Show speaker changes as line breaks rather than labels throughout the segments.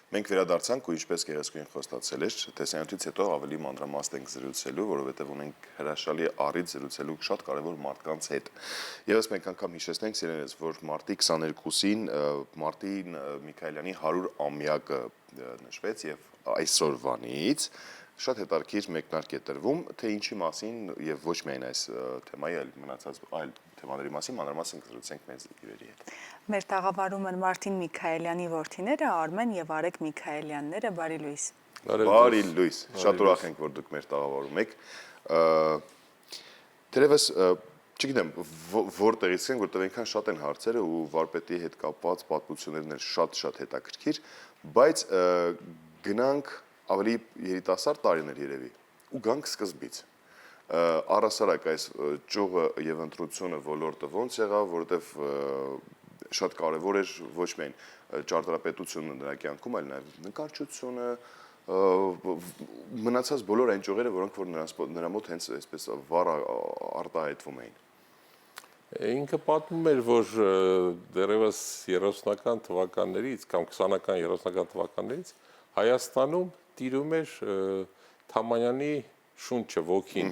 Մենք վերադարձանք ու ինչպես գեղեցկուին խոստացել էր, տեսանյութից հետո ավելի մանրամասն ենք զրուցելու, որովհետև ունենք հրաշալի առիթ զրուցելու շատ կարևոր մարդկանց հետ։ Եվս մեկ անգամ հիշեցնենք սիրելիներս, որ մարտի 22-ին Մարտին Միքայելյանի 100-ամյակը նշվեց եւ այսօրվանից շատ հետաքրքիր մեկնարկ է տրվում, թե ինչի մասին եւ ոչ միայն այս թեմայի, այլ մնացած այլ թեմաների մասին մանրամասն կզրուցենք մեծ հյուրերի հետ։
Մեր տաղավարում են Մարտին Միքայելյանի որդիները Արմեն եւ Արեգ Միքայելյանները, բարի լույս։
Բարի լույս, շատ ուրախ ենք, որ դուք մեր տաղավարում եք։ Դերևս չգիտեմ որտեղից են, որտեղ այնքան շատ են հարցերը ու վարպետի հետ կապված պատմություններն են շատ հետաքրքիր, բայց գնանք ավելի երիտասարդ տարիներ երևի ու գանք սկզբից։ Առհասարակ այս ճյուղը եւ ընտրությունը ոլորտը ոնց եղավ, որովհետեւ շատ կարեւոր էր ոչ միայն ճարտարապետությունը նրա կյանքում, այլ նաեւ նկարչությունը, մնացած բոլոր այն ճյուղերը, որոնք որ նրա մոտ հենց այսպես վառ արտահայտվում էին։
Ինքը պատմում էր, որ դեռևս 30-ական թվականներից կամ 20-ական 30-ական թվականներից Հայաստանում տիրում էր Թամանյանի շունչը, ոգին,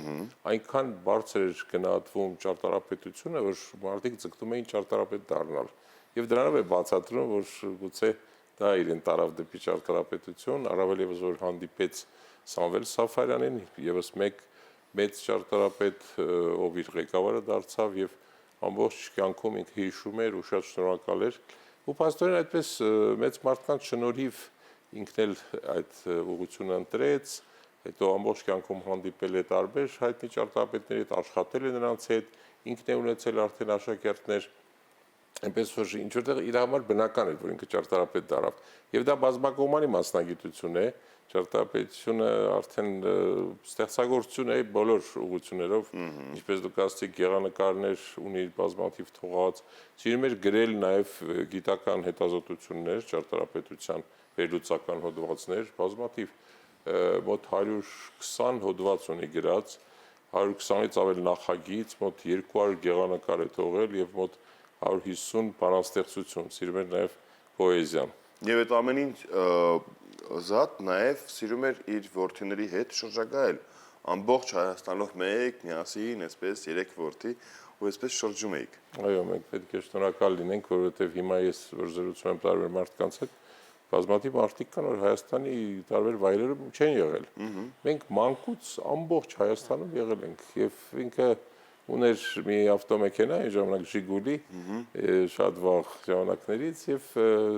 այնքան բարձր էր գնահատվում ճարտարապետությունը, որ մարդիկ ձգտում էին ճարտարապետ դառնալ։ Եվ դրանով է բացատրում, որ գուցե դա իրեն տարավ դեպի ճարտարապետություն, առավել ևս որ հանդիպեց Սամվել Սաֆարյանին, ևս մեկ մեծ ճարտարապետ, ով իր ղեկավարը դարձավ եւ ամբողջ կյանքում ինքը հիշում էր ու շատ շնորհակալ էր։ Ու փաստորեն այդպես մեծ մարդկանց շնորհիվ ինքն էլ այդ ուղղությունը ընտրեց, հետո ամբողջ կյանքում հանդիպել է տարբեր հայտնի ճարտարապետների հետ, աշխատել է նրանց հետ, ինքն է ունեցել արդեն աշակերտներ, այնպես որ ինչ որտեղ իր համար բնական էր, որ ինքը ճարտարապետ դառավ։ Եվ դա բազմակողմանի մասնագիտություն է, ճարտարապետությունը արդեն ստեղծագործություն է բոլոր ուղղություններով, ինչպես դուք ասացիք, գեղանկարներ ունի բազմաթիվ թողած, սիրում էր գրել նաև գիտական հետազոտություններ, ճարտարապետության վերլուծական հոդվածներ, բազմաթիվ մոտ 120 հոդված ունի գրած, 120-ից ավել նախագիծ, մոտ 200 գեղանկար է թողել եւ մոտ 150 բանաստեղծություն, սիրում էր նաև պոեզիան։
Եվ այդ ամեն ինչ զատ նաև սիրում էր իր որդիների հետ շրջագայել, ամբողջ Հայաստանով մեկ, միասին, այսպես 3 որդի ու այսպես շրջում էիք։
Այո, մենք պետք է շնորհակալ լինենք, որովհետև հիմա ես որ զրուցում եմ տարբեր մարդկանց հետ, բազմաթիվ մարդիկ կան, որ Հայաստանի տարբեր վայրերում չեն եղել։ Մենք մանկուց ամբողջ Հայաստանում եղել ենք եւ ինքը ուներ մի ավտոմեքենա, այն ժամանակ Ժիգուլի, շատ վաղ ժամանակներից եւ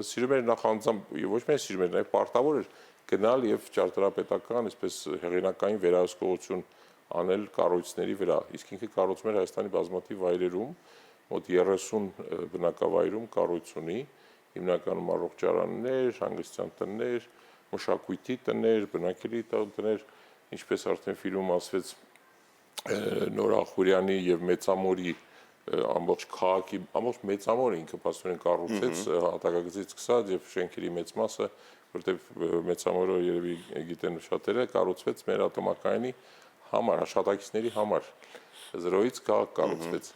սիրում էր նախ անձամբ ոչ միայն սիրում էր, նաեւ պարտավոր էր գնալ եւ ճարտարապետական, այսպես հեղինակային վերահսկողություն անել կառույցների վրա։ Իսկ ինքը կառուցում էր Հայաստանի բազմաթիվ վայրերում, մոտ 30 բնակավայրում կառույց ունի, հիմնականում առողջարաններ, հանգստյան տներ, մշակույթի տներ, բնակելի տներ, ինչպես արդեն ֆիլմում ասվեց Նոր Ախուրյանի եւ Մեծամորի ամբողջ քաղաքի, ամբողջ Մեծամորը ինքը փաստորեն կառուցեց հատակագծից սկսած եւ շենքերի մեծ մասը, որտեղ Մեծամորը երևի գիտեն շատերը, կառուցվեց մեր ատոմակայանի համար, աշխատակիցների համար, 0-ից քաղաք կառուցվեց։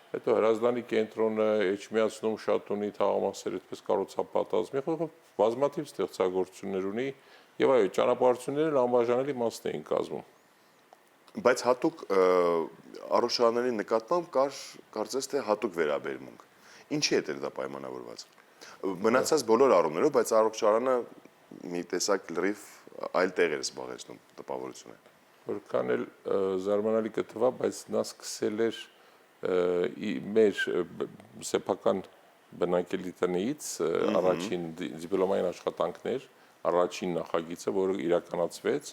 Հետո Հրազդանի կենտրոնը, Էջմիածնում շատ ունի թաղամասեր, այդպես կառուցապատած, մի խորհուրդ բազմաթիվ ստեղծագործություններ ունի եւ այո, ճանապարհությունները անբաժանելի մասն էին կազմում։
Բայց հատուկ առողջարանների նկատմամբ կար կարծես թե հատուկ վերաբերմունք։ Ինչի հետ էր դա պայմանավորված։ Մնացած բոլոր առումներով, բայց առողջարանը մի տեսակ լրիվ այլ տեղ էր զբաղեցնում տպավորությունը։
Որքան էլ զարմանալի կթվա, բայց նա սկսել էր մեր սեփական բնակելի տնից առաջին դիպլոմային աշխատանքներ, առաջին նախագիծը, որը իրականացվեց,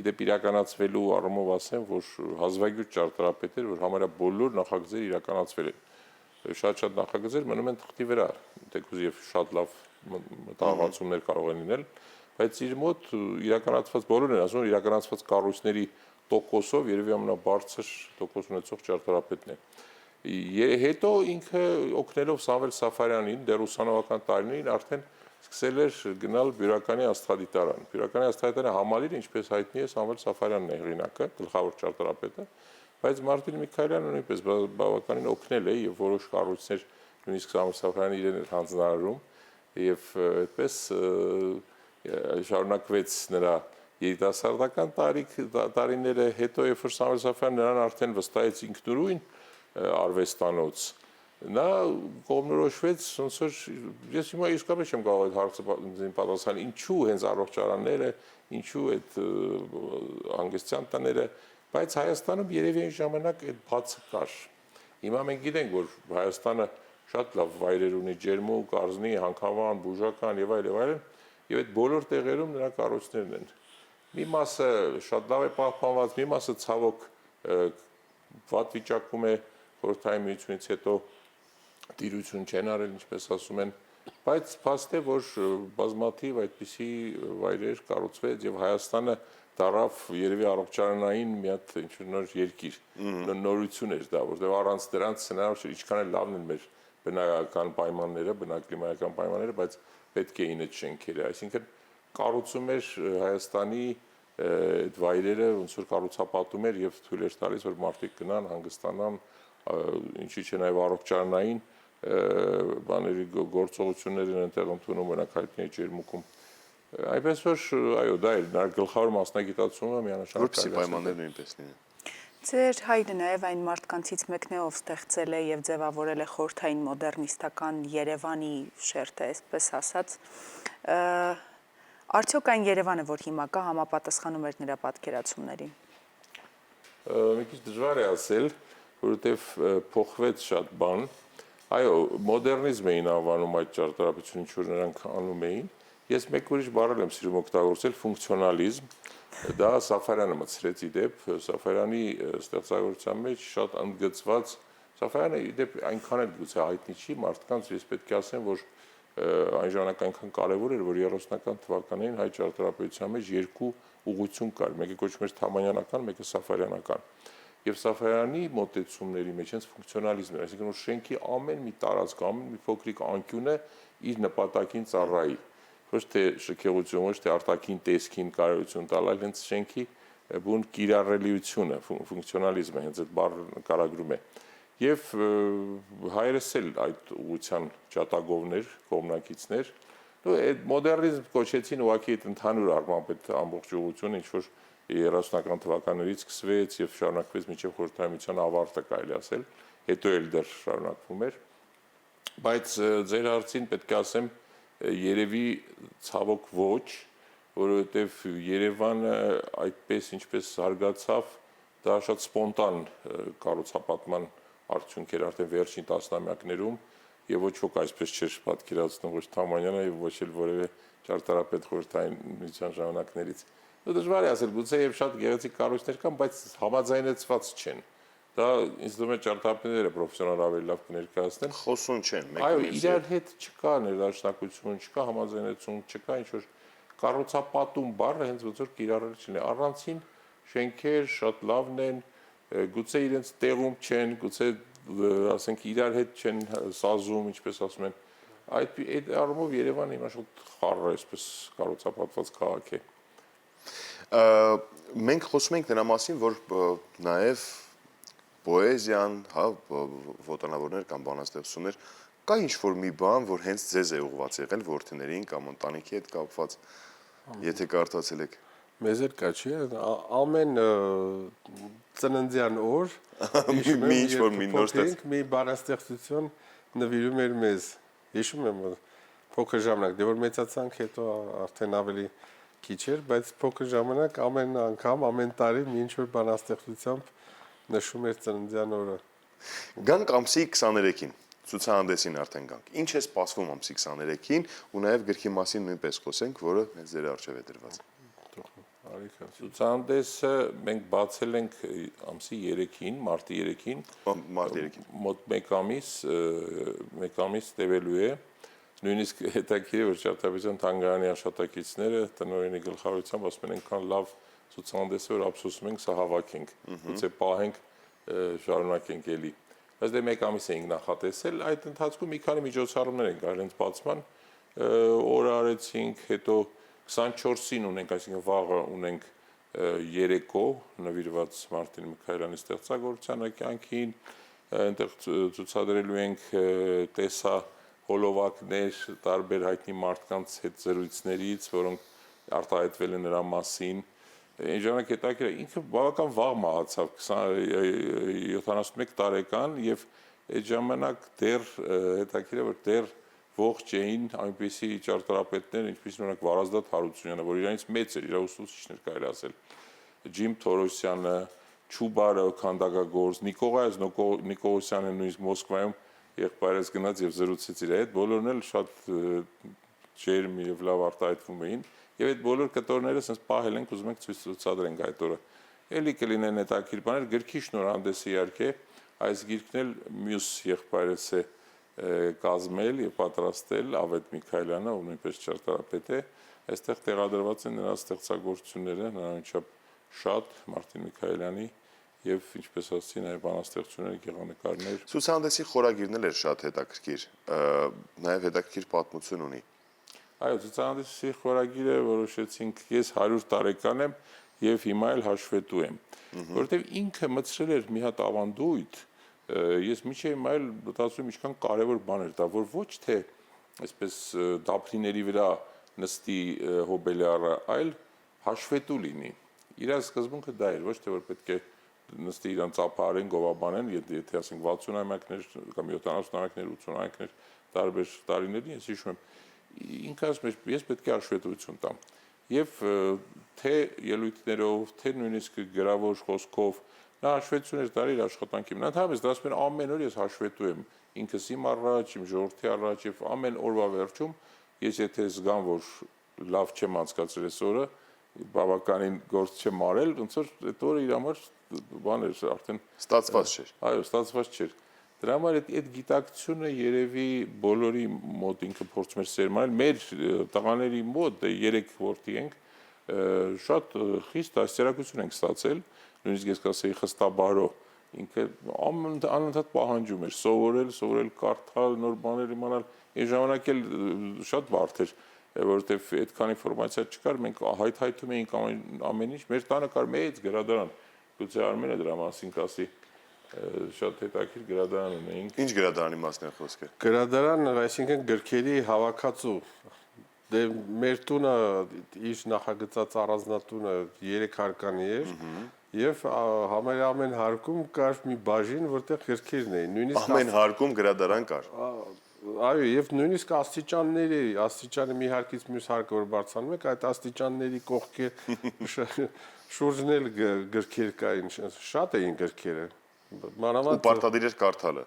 իդեպ իրականացվելու առումով ասեմ, որ հազվագյուտ ճարտարապետ էր, որ համարյա բոլոր նախագծերը իրականացվել են։ Շատ նախագծեր մնում են թղթի վրա, թեկուզ եւ շատ լավ մտահղացումներ կարող են լինել, բայց իր մոտ իրականացված բոլորն են ասում, իրականացված կառույցների տոկոսով երևի ամենաբարձր տոկոս ունեցող ճարտարապետն է։ Հետո ինքը օգնելով Սամվել Սաֆարյանին դեռ ուսանողական տարիներին արդեն սկսել էր գնալ Բյուրականի աստղադիտարան։ Բյուրականի աստղադիտարանը համալիր, ինչպես հայտնի է, Սամվել Սաֆարյանն է հեղինակը, գլխավոր ճարտարապետը, բայց Մարտին Միքայելյանը նույնպես բավականին օգնել է եւ որոշ կառույցներ նույնիսկ Սամվել Սաֆարյանը իրեն էր հանձնարարում եւ այդպես շարունակվեց նրա երիտասարդական տարիները, հետո երբ որ Սամվել Սաֆարյանը նրան արդեն վստահեց ինքնուրույն արվեստանոց, նա կողմնորոշվեց, ոնց որ ես հիմա իսկապես չեմ կարող այդ հարցը պատասխանել, ինչու հենց առողջարանները, ինչու այդ հանգստյան տները, բայց Հայաստանում երևի այն ժամանակ այդ բացը կար։ Հիմա մենք գիտենք, որ Հայաստանը շատ լավ վայրեր ունի, ջերմուկ, կարզնի, հանքավան, բուժական եւ այլն, եւ այդ բոլոր տեղերում նրա կառույցներն են։ Մի մասը շատ լավ է պահպանված, մի մասը ցավոք վատ վիճակում է, խորհրդային միությունից հետո տիրություն չեն արել, ինչպես ասում են, բայց փաստ է, որ բազմաթիվ այդպիսի վայրեր կառուցվեց եւ Հայաստանը դարավ երևի առողջարանային մի հատ ինչ-որ նոր երկիր, նորություն էր դա, որտեղ առանց դրանց հնարավոր չէ, ինչքան էլ լավն են մեր բնակական պայմանները, բնակլիմայական պայմանները, բայց պետք է ինը շենքերը, այսինքն կառուցում էր Հայաստանի այդ վայրերը, ոնց որ կառուցապատում էր եւ թույլ էր տալիս, որ մարդիկ գնան, հանգստանան, ինչի՞ չէ նաեւ առողջարանային բաների գործողություններ են այնտեղ ընդունում մնակայքների ջերմուկում։ Այնպես որ այո, դա էր նրա գլխավոր մասնագիտացումը միանշանակ։
Որպեսզի պայմանները նույնպես լինեն։
Ձեր հայրը նաև այն մարդկանցից մեկն է, ով ստեղծել է եւ ձևավորել է խորհրդային մոդեռնիստական Երևանի շերտը, այսպես ասած։ Արդյոք այն Երևանը, որ հիմա կա, համապատասխանում էր նրա պատկերացումներին։
Մի քիչ դժվար է ասել, որովհետեւ փոխվեց շատ բան։ Այո, մոդեռնիզմ էին անվանում այդ ճարտարապետությունը, ինչ որ նրանք անում էին։ Ես մեկ ուրիշ բառ եմ սիրում օգտագործել՝ ֆունկցիոնալիզմ։ Դա Սաֆարյանը մտցրեց իդեպ, Սաֆարյանի ստեղծագործության մեջ շատ ընդգծված, Սաֆարյանը իդեպ այնքան էլ գուցե հայտնի չի, մարդկանց ես պետք է ասեմ, որ այն ժամանակ այնքան կարևոր էր, որ 30-ական թվականներին հայ ճարտարապետության մեջ երկու ուղղություն կար, մեկը կոչվում էր թամանյանական, մեկը սաֆարյանական։ Եվ Սաֆարյանի մոտեցումների մեջ հենց ֆունկցիոնալիզմն էր, այսինքն որ շենքի ամեն մի տարածք, ամեն մի փոքրիկ անկյունը իր նպատակին ծառայի։ Ոչ թե շքեղություն, ոչ թե արտաքին տեսքին կարողություն տալ, այլ հենց շենքի բուն կիրառելիությունը, ֆունկցիոնալիզմը հենց այդ բառը նկարագրում է։ Եվ հայրս էլ այդ ուղղության ջատագովներ, կողմնակիցներ, այդ մոդեռնիզմ կոչեցին ուղղակի այդ ընդհանուր առմամբ այդ ամբողջ ուղղությունը, ինչ որ 30-ական թվականներից սկսվեց եւ շարունակվեց մինչեւ խորհրդային միության ավարտը, կարելի ասել, հետո էլ դեռ շարունակվում էր։ Բայց ձեր հարցին պետք է ասեմ, երևի ցավոք ոչ, որովհետև Երևանը այդպես ինչպես զարգացավ, դա շատ սպոնտան կառուցապատման արդյունք էր արդեն վերջին տասնամյակներում եւ ոչ ոք այսպես չէր պատկերացնում ոչ Թամանյանը եւ ոչ էլ որևէ ճարտարապետ խորհրդային միության ժամանակներից։ Դժվար է ասել, գուցե եւ շատ գեղեցիկ կառույցներ կան, բայց համաձայնեցված չեն։ Դա ինձ թվում է ճարտարապետները պրոֆեսիոնալ ավելի լավ կներկայացնեն։
Խոսուն չեն,
այո, իրար հետ չկա ներդաշնակություն, չկա համաձայնություն, չկա ինչ որ կառուցապատում բառը հենց ոնց որ կիրառել չլինի։ Առանցին շենքեր շատ լավն են, գուցե իրենց տեղում չեն, գուցե ասենք իրար հետ չեն սազում, ինչպես ասում են։ Այդ առումով Երևանը հիմա շատ խառը այսպես կառուցապատված քաղաք է։
Մենք խոսում ենք նրա մասին, որ նաև պոեզիան, հա, ոտանավորներ կամ բանաստեղծություններ, կա ինչ-որ մի բան, որ հենց ձեզ է ուղղված եղել որդիներին կամ ընտանիքի հետ կապված, եթե կարդացել եք։
Մեզ էլ կա, չի, ամեն ծննդյան օր
մի ինչ-որ մի նոր ստեղծ
մի բանաստեղծություն նվիրում էր մեզ։ Հիշում եմ փոքր ժամանակ, դե որ մեծացանք հետո արդեն ավելի քիչ էր, բայց փոքր ժամանակ ամեն անգամ, ամեն տարի մի ինչ-որ բանաստեղծությամբ նշում էր ծննդյան օրը։
Գանք ամսի 23-ին, ցուցահանդեսին արդեն գանք։ Ինչ է սպասվում ամսի 23-ին ու նաև գրքի մասին նույնպես խոսենք, որը հենց ձեր առջև է դրված։
Ցուցահանդեսը մենք բացել ենք ամսի 3-ին, մարտի 3-ին, մոտ 1 ամիս տևելու է։ Նույնիսկ հետաքրքիր է, որ Ճարտարապետության թանգարանի աշխատակիցները տնօրենի գլխավորությամբ ասում են այնքան լավ ցուցահանդես է, որ ափսոսում ենք սա հավաքենք, գուցե պահենք, շարունակենք էլի։ Բայց դե 1 ամիս էինք նախատեսել, այդ ընթացքում մի քանի միջոցառումներ ենք արել հենց բացման, օր արեցինք, հետո 24-ին ունենք, այսինքն վաղը ունենք երեկո նվիրված Մարտին Միքայելյանի ստեղծագործության կյանքին, այնտեղ ցուցադրելու ենք տեսա հոլովակներ տարբեր հայտնի մարդկանց հետ զրույցներից, որոնք արտահայտվել է նրա մասին։ Այն ժամանակ հետաքրքիր ինքը բավական վաղ մահացավ 71 տարեկան եւ այդ ժամանակ դեռ հետաքրքիր որ դեռ ողջ էին այնպիսի ճարտարապետներ, ինչպես օրինակ Վարազդատ Հարությունյանը, որ իրանից մեծ էր, իր ուսուցիչներ կարելի ասել, Ջիմ Թորոսյանը, Չուբարը քանդակագործ, Նիկողայ Նիկողոսյանը նույնիսկ Մոսկվայում եղբայրս գնաց եւ զրուցեց իր հետ, բոլորն էլ շատ ջերմ եւ լավ արտահայտվում էին եւ այդ բոլոր կտորները ասես պահել ենք, ուզում ենք ցուցադրենք այդ օրը։ Էլի կլինեն հետաքրքիր բաներ, գրքի շնորհանդեսը իհարկե այս գիրքն էլ մյուս եղբայրս է կազմել եւ պատրաստել Ավետ Միքայելյանը, ով նույնպես ճարտարապետ է, այստեղ տեղադրված են նրա ստեղծագործությունները, նրանցով շատ Մարտին Միքայելյանի եւ ինչպես ասացի նաեւ բանաստեղծություններ, գեղանկարներ։
Ցուցահանդեսի խորագիրն էլ էր շատ հետաքրքիր, նաեւ հետաքրքիր պատմություն ունի։
Այո, ցուցահանդեսի խորագիրը որոշեցինք ես 100 տարեկան եմ եւ հիմա էլ հաշվետու եմ, որովհետեւ ինքը մտցրել էր մի հատ ավանդույթ, ես միջև հիմա էլ մտածում եմ ինչքան կարեւոր բան էր դա, որ ոչ թե այսպես դափրիների վրա նստի հոբելյարը, այլ հաշվետու լինի։ Իր սկզբունքը դա էր, ոչ թե որ պետք է նստի իրան ծափարեն, գովաբանեն, եթե ասենք 60-ամյակներ կամ 70-ամյակներ, 80-ամյակներ տարբեր տարիների, ես հիշում եմ, ինքը ասում է, ես պետք է հաշվետվություն տամ։ Եվ թե ելույթներով, թե նույնիսկ գրավոր խոսքով, նա հաշվետվություն էր տալի իր աշխատանքի։ Նա ընդհանրապես դա ասում էր ամեն օր ես հաշվետու եմ, ինքս իմ առաջ, իմ ժողովրդի առաջ եւ ամեն օրվա վերջում ես եթե զգամ, որ լավ չեմ անցկացրել այս օրը, բավականին գործ չեմ արել, ոնց որ այդ օրը իր համար բան էր արդեն
Ստացված չէր։
Այո, ստացված չէր։ Դրա համար այդ գիտակցությունը երևի բոլորի մոտ ինքը փորձում էր սերմանել, մեր տղաների մոտ 3 որդի ենք, շատ խիստ դաստիարակություն ենք ստացել, նույնիսկ ես կասեի խստաբարո, ինքը անընդհատ պահանջում էր սովորել, կարդալ, նոր բաներ իմանալ, այն ժամանակ էլ շատ բարդ էր, որովհետև այդքան ինֆորմացիա չկար, մենք հայթայթում էինք ամեն ինչ, մեր տանը կար մեծ գրադարան, գուցե Արմենը դրա մասին կասի, շատ հետաքրքիր գրադարան ունեինք։
Ինչ գրադարանի մասն է խոսքը։
Գրադարան, այսինքն գրքերի հավաքածու։ Դե մեր տունը իր նախագծած առանձնատունը 3 հարկանի էր եւ համարյա ամեն հարկում կար մի բաժին, որտեղ գրքերն էին։ Նույնիսկ
Ամեն հարկում գրադարան կար։
Այո, եւ նույնիսկ աստիճանի մի հարկից մյուս հարկը որ բարձրանում եք, այդ աստիճանների կողքեր շուրջն էլ գրքեր կային, շատ էին գրքերը։
Ու պարտադիր էր կարդալը։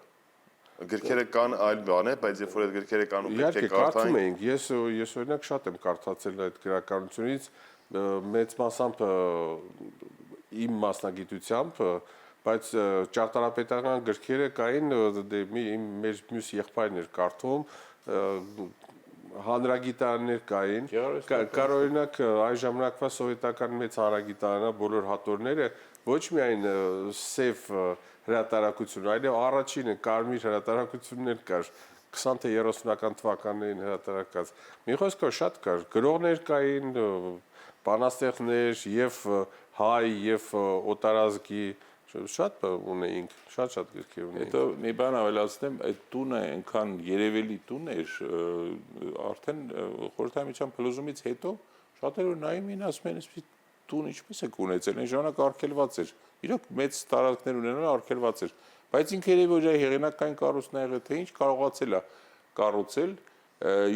Գրքերը կան այլ բան է, բայց երբ որ այդ գրքերը կան ու պետք է
Իհարկե կարդում
կարդային։
էինք, ես օրինակ շատ եմ կարդացել այդ գրականությունից, մեծ մասամբ իմ մասնագիտությամբ, բայց ճարտարապետական գրքերը կային, մեր մյուս եղբայրն էր կարդում, հանրագիտարաններ կային, կար օրինակ այն ժամանակվա սովետական մեծ հանրագիտարանա բոլոր հատորները ոչ միայն սև հրատարակություն, այլև առաջինը կարմիր հրատարակություններ կար 20 թե 30-ական թվականներին հրատարակած։ Մի խոսքով շատ կար, գրողներ կային, բանաստեղծներ եւ հայ եւ օտարազգի շատ ունեինք, շատ գրքեր ունեինք։
Հետո մի բան ավելացնեմ, այդ տունը այնքան երևելի տուն էր, արդեն խորհրդամիջյան փլուզումից հետո շատերը նայում էին, ասում են, այսպես տուն ինչպես է ունեցել, այն ժամանակ արգելված էր։ Իրոք մեծ տարածքներ ունենալ արգելված էր, բայց ինքը երևի որ հեղինակային կառույցն ա եղել, թե ինչ կարողացել է կառուցել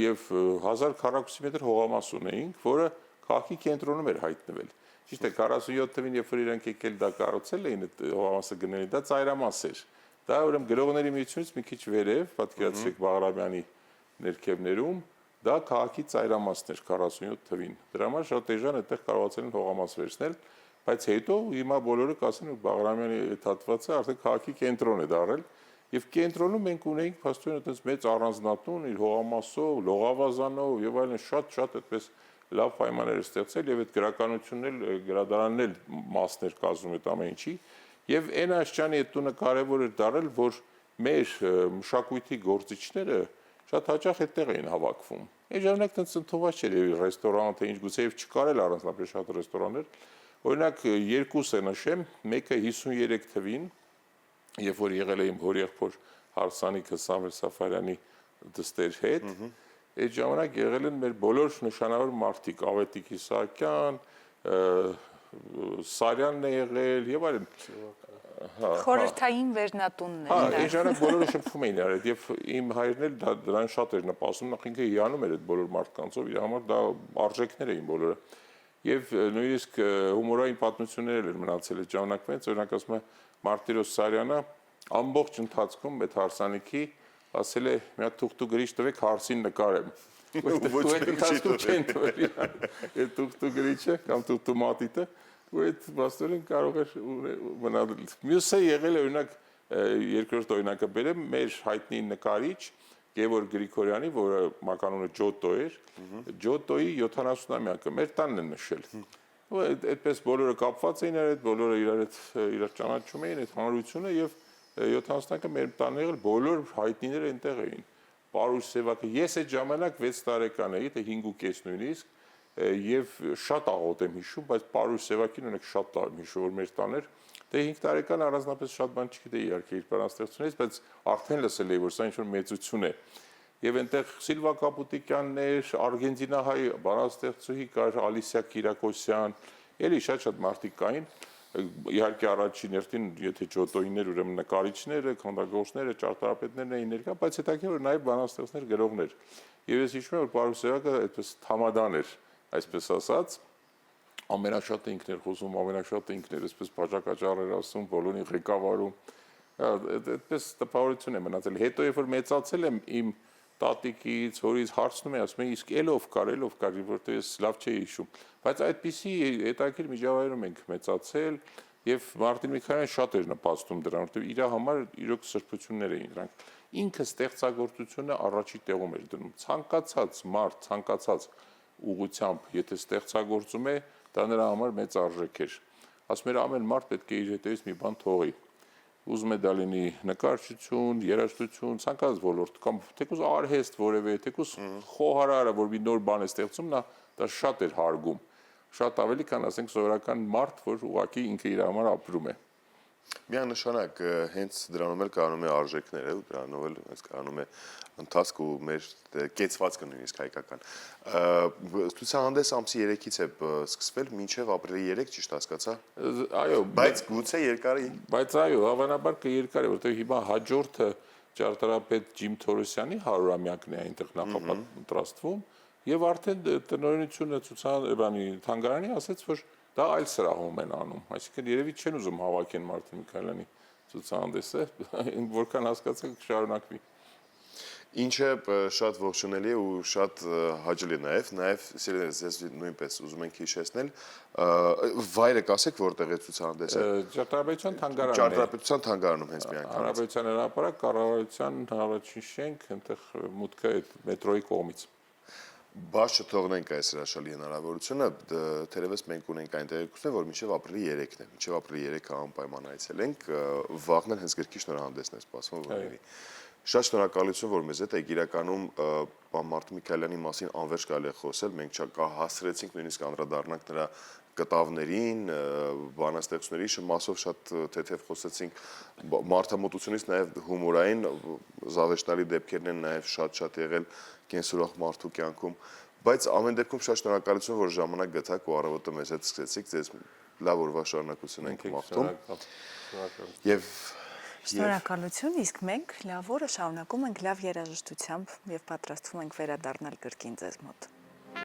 եւ 1000 քառակուսի մետր հողամաս ունեինք, որը քաղաքի կենտրոնում էր հայտնվել։ Ճիշտ է, 47 թվին, երբ որ իրանք եկել դա կառուցել էին, այդ հողամասը գնել, դա ծայրամաս էր։ Դա ուրեմն գրողների միությունից մի քիչ վերև, պատկերացրեք Բաղրամյանի ներքևներում, դա քաղաքի ծայրամասն էր 47 թվին։ Դրա համար շատ էժան այդտեղ կարողացել են հողամաս վերցնել, բայց հետո հիմա բոլորը կասեն, որ Բաղրամյանի այդ հատվածը արդեն քաղաքի կենտրոն է դարձել, եւ կենտրոնում մենք ունեինք փաստորեն այդպես մեծ առանձնատուն, իր հողամասով, լողավազանով եւ այլն շատ այդպես լավ պայմաններ է ստեղծել եւ այդ գրականությունն էլ գրադարանն էլ մասներ կազմում այդ ամեն ինչի եւ այն աշճանի այդ տունը կարեւոր էր դարել որ մեր մշակույթի գործիչները շատ հաճախ այդտեղ էին հավաքվում այն ժամանակ տենց ընդունված չէր ռեստորան թե ինչ գուցե եւ չկար էլ առանձնապես շատ ռեստորաններ օրինակ երկուսը նշեմ մեկը 53 թվին երբ որ եղել է իմ հորեղբոր հարսանիքը Սամվել Սաֆարյանի դստեր հետ այդ ժամանակ եղել են մեր բոլոր նշանավոր մարդիկ, Ավետիք Իսահակյան, Սարյանն է եղել եւ այլն։
Խորհրդային վերնատունն
Հա,
էր։
այն ժամանակ բոլորը շփվում էին իրար հետ եւ իմ հայրն էլ դրան շատ էր նպաստում, նախ ինքը հիանում էր այդ բոլոր մարդկանցով, իր համար դա արժեքներ էին բոլորը։ Եվ նույնիսկ հումորային պատմություններ էր մնացել այդ ժամանակվանից, օրինակ ասում է Մարտիրոս Սարյանը ամբողջ ընթացքում այդ հարսանիքի ասել է մի հատ թուղթու գրիչ տվեք հարսին նկարեմ։ Ոչ ընթացքում չեն տվել այդ թուղթու գրիչը կամ թուղթու մատիտը, ու այդ բաստորեն կարող էր մնալ։ Մյուսը եղել է օրինակ երկրորդ օրինակը բերեմ մեր հայտնի նկարիչ Գևորգ Գրիգորյանի, որը մականունը Ջոտո էր, Ջոտոյի 70-ամյակը մեր տանն են նշել։ Ու այդպես բոլորը կապված էին իրար հետ, բոլորը իրար ճանաչում էին այդ հանրությունը եւ 70-ամյակը մեր տանն եղել, բոլոր հայտնիները այնտեղ էին։ Պարուս Սևակը, ես այդ ժամանակ 6 տարեկան էի, թե 5.5 նույնիսկ, եւ շատ աղոտ եմ հիշում, բայց Պարուս Սևակին ունեք շատ տարի հիշում, որ մեր տան էր։ Դե 5 տարեկան առանձնապես շատ բան չգիտեի իհարկե իր բանաստեղծությունից, բայց արդեն լսել էի, որ սա ինչ-որ մեծություն է։ Եվ այնտեղ Սիլվա Կապուտիկյաններ, արգենտինահայ բանաստեղծուհի կար, Ալիսիա Կիրակոսյան, էլի շատ մարդիկ կային։ Իհարկե առաջին հերթին, եթե Ջոտոյիներ, ուրեմն նկարիչները, քանդակողները, ճարտարապետներն էին ներկա, բայց հետաքրքիր որ նաև բանաստեղծներ, գրողներ։ Եվ ես հիշում եմ, որ Պարուս Սևակը այդպես թամադան էր, այսպես ասած, ամենաշատը ինքն էր խոսում, ամենաշատը ինքն էր այսպես բաժակաճառ էր ասում, բոլորին ղեկավարում։ Այդպես տպավորություն է մնացել։ Հետո երբ որ մեծացել եմ, իմ տատիկից, հորից հարցնում եմ, ասում եմ, իսկ ելով կար, որտեղ ես լավ չէի հիշում։ Բայց այդպիսի հետաքրքիր միջավայրում ենք մեծացել եւ Մարտին Միքայելյանը շատ էր նպաստում դրան, որտեղ իր համար իրոք սրբություններ էին դրանք։ Ինքը ստեղծագործությունը առաջի տեղում էր դնում։ Ցանկացած մարդ, ցանկացած ուղղությամբ, եթե ստեղծագործում է, դա նրա համար մեծ արժեք էր։ Ասում էր ամեն մարդ պետք է իր հետևից մի բան թողի։ Ուզում է դա լինի նկարչություն, երաժշտություն, ցանկացած ոլորտ կամ թեկուզ արհեստ որևէ, թեկուզ խոհարարը, որ մի նոր բան է ստեղծում, դա շատ էր հարգում։ Շատ ավելի, քան ասենք սովորական մարդ, որ ուղղակի ինքը իր համար ապրում է։
Միանշանակ հենց դրանով էլ կանում է արժեքները, ու դրանով էլ հենց կանում է ընթացք ու մեր կեցվածքը նույնիսկ հայկական։ Ցուցահանդես ամսի 3-ից է սկսվել, մինչև ապրիլի 3, ճիշտ հասկացա։
Այո,
բայց գուցե երկար է։
Բայց այո, հավանաբար կերկար է, որտեղ հիմա հաջորդը ճարտարապետ Ջիմ Թորոսյանի 100-ամյակն է այնտեղ նախապատրաստվում, եւ արդեն տնօրինությունը թանգարանի ասաց, որ դա այլ սրահում են անում, այսինքն երևի չեն ուզում հավաքեն Մարտին Միքայելյանի ցուցահանդեսը, որքան հասկացա կշարունակվի։
Ինչը շատ ողջունելի է ու շատ հաճելի նաև սիրելիներ, ես նույնպես ուզում ենք հիշեցնել, վայրը կասեք որտեղ է ցուցահանդեսը։
Ճարտարապետության թանգարանն է։
Ճարտարապետության թանգարանում հենց մի անգամ։
Հանրապետության հրապարակ, կառավարության առաջին շենք, այնտեղ մուտքը այդ մետրոյի կողմից։
Բաց չթողնենք այս հրաշալի հնարավորությունը, թերևս մենք ունենք այն տեղեկությունները, որ մինչև ապրիլի 3-ն է, մինչև ապրիլի 3-ը անպայման այցելենք, վաղն հենց գրքի շնորհանդեսն է սպասվում որևէ։ Շատ շնորհակալություն, որ մեզ հետ եք, իրականում Մարտին Միքայելյանի մասին անվերջ կարելի է խոսել, մենք հասցրեցինք նույնիսկ անդրադառնանք նրա կտավներին, բանաստեղծությունների մասով շատ թեթև խոսեցինք, մարդամոտությունից նաև հումորային զավեշտալի դեպքերն են նաև շատ եղել կենսուրախ մարդու կյանքում, բայց ամեն դեպքում շատ շնորհակալություն, որ ժամանակ գտաք ու առավոտը մեզ հետ սկսեցիք, ձեզ լավ օրվա շարունակություն ենք մաղթում։ Եվ
Շնորհակալություն, իսկ մենք լավ օրը շարունակում ենք լավ երաժշտությամբ եւ պատրաստվում ենք վերադառնալ կրկին ձեզ մոտ։